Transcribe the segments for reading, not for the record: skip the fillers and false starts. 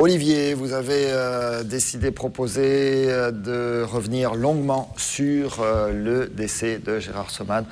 Olivier, vous avez proposé de revenir longuement sur le décès de Gérard Somade,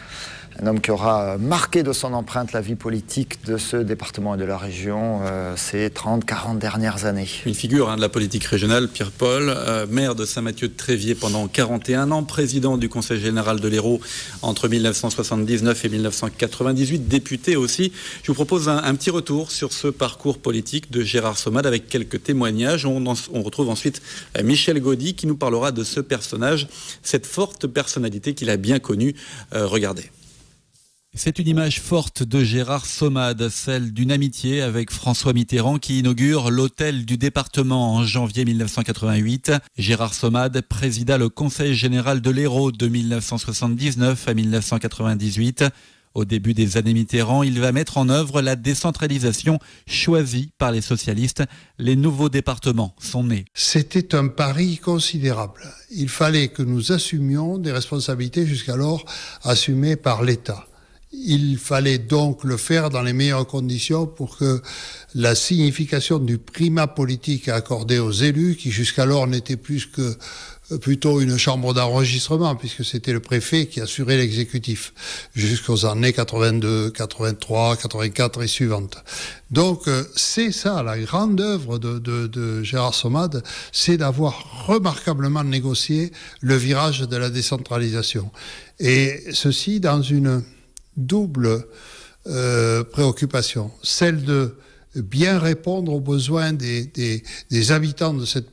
un homme qui aura marqué de son empreinte la vie politique de ce département et de la région ces 30-40 dernières années. Une figure de la politique régionale, Pierre-Paul, maire de Saint-Mathieu-de-Tréviers pendant 41 ans, président du Conseil général de l'Hérault entre 1979 et 1998, député aussi. Je vous propose un petit retour sur ce parcours politique de Gérard Somade avec quelques témoignages. On retrouve ensuite Michel Gaudy qui nous parlera de ce personnage, cette forte personnalité qu'il a bien connue. Regardez. C'est une image forte de Gérard Somade, celle d'une amitié avec François Mitterrand qui inaugure l'hôtel du département en janvier 1988. Gérard Somade présida le Conseil général de l'Hérault de 1979 à 1998. Au début des années Mitterrand, il va mettre en œuvre la décentralisation choisie par les socialistes. Les nouveaux départements sont nés. C'était un pari considérable. Il fallait que nous assumions des responsabilités jusqu'alors assumées par l'État. Il fallait donc le faire dans les meilleures conditions pour que la signification du primat politique accordé aux élus, qui jusqu'alors n'était plus que plutôt une chambre d'enregistrement, puisque c'était le préfet qui assurait l'exécutif, jusqu'aux années 82, 83, 84 et suivantes. Donc c'est ça, la grande œuvre de Gérard Somade, c'est d'avoir remarquablement négocié le virage de la décentralisation. Et ceci dans une double préoccupation, celle de bien répondre aux besoins des habitants de cette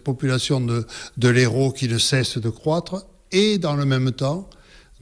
population de l'Hérault qui ne cesse de croître, et dans le même temps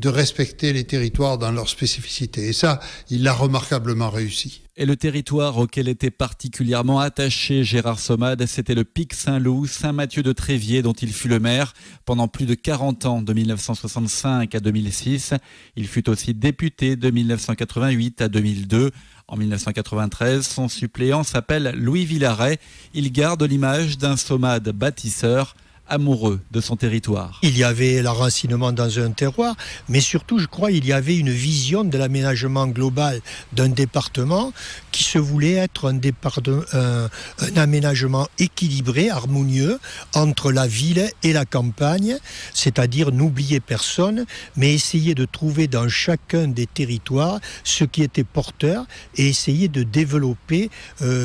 de respecter les territoires dans leur spécificité. Et ça, il l'a remarquablement réussi. Et le territoire auquel était particulièrement attaché Gérard Somade, c'était le Pic Saint-Loup, Saint-Mathieu-de-Tréviers, dont il fut le maire pendant plus de 40 ans, de 1965 à 2006. Il fut aussi député de 1988 à 2002. En 1993, son suppléant s'appelle Louis Villaret. Il garde l'image d'un Somade bâtisseur, amoureux de son territoire. Il y avait l'enracinement dans un terroir, mais surtout, je crois, il y avait une vision de l'aménagement global d'un département qui se voulait être un aménagement équilibré, harmonieux, entre la ville et la campagne, c'est-à-dire n'oublier personne, mais essayer de trouver dans chacun des territoires ce qui était porteur et essayer de développer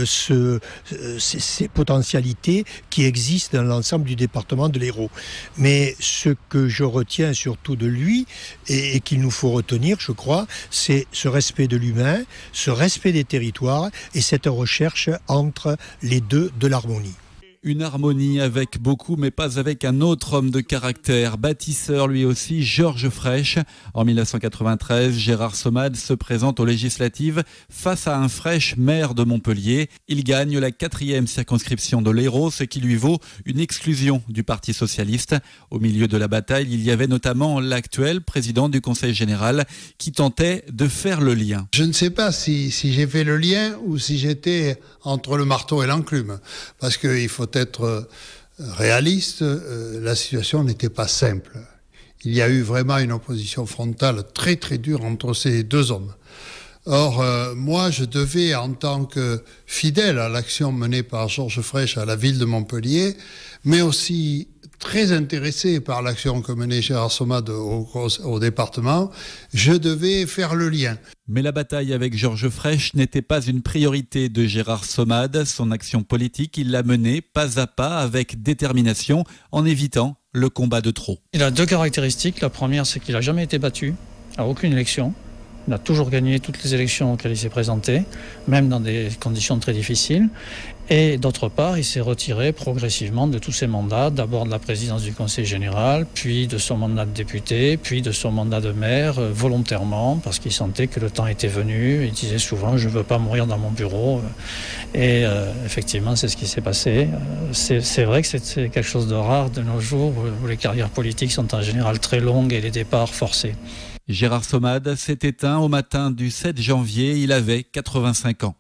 ces potentialités qui existent dans l'ensemble du département de l'Hérault. Mais ce que je retiens surtout de lui et qu'il nous faut retenir, je crois, c'est ce respect de l'humain, ce respect des territoires et cette recherche entre les deux de l'harmonie. Une harmonie avec beaucoup, mais pas avec un autre homme de caractère, bâtisseur lui aussi, Georges Frêche. En 1993, Gérard Somade se présente aux législatives face à un Frêche, maire de Montpellier. Il gagne la 4e circonscription de l'Hérault, ce qui lui vaut une exclusion du Parti socialiste. Au milieu de la bataille, il y avait notamment l'actuel président du Conseil général qui tentait de faire le lien. Je ne sais pas si j'ai fait le lien ou si j'étais entre le marteau et l'enclume, parce qu'il faut être réaliste, la situation n'était pas simple. Il y a eu vraiment une opposition frontale très très dure entre ces deux hommes. Or, moi, je devais, en tant que fidèle à l'action menée par Georges Frêche à la ville de Montpellier, mais aussi très intéressé par l'action que menait Gérard Somade au département, je devais faire le lien. Mais la bataille avec Georges Frêche n'était pas une priorité de Gérard Somade. Son action politique, il l'a menée pas à pas avec détermination en évitant le combat de trop. Il a deux caractéristiques. La première, c'est qu'il n'a jamais été battu à aucune élection. Il a toujours gagné toutes les élections auxquelles il s'est présenté, même dans des conditions très difficiles. Et d'autre part, il s'est retiré progressivement de tous ses mandats, d'abord de la présidence du Conseil général, puis de son mandat de député, puis de son mandat de maire, volontairement, parce qu'il sentait que le temps était venu. Il disait souvent « je ne veux pas mourir dans mon bureau ». Et effectivement, c'est ce qui s'est passé. C'est vrai que c'est quelque chose de rare de nos jours, où les carrières politiques sont en général très longues et les départs forcés. Gérard Somade s'est éteint au matin du 7 janvier, il avait 85 ans.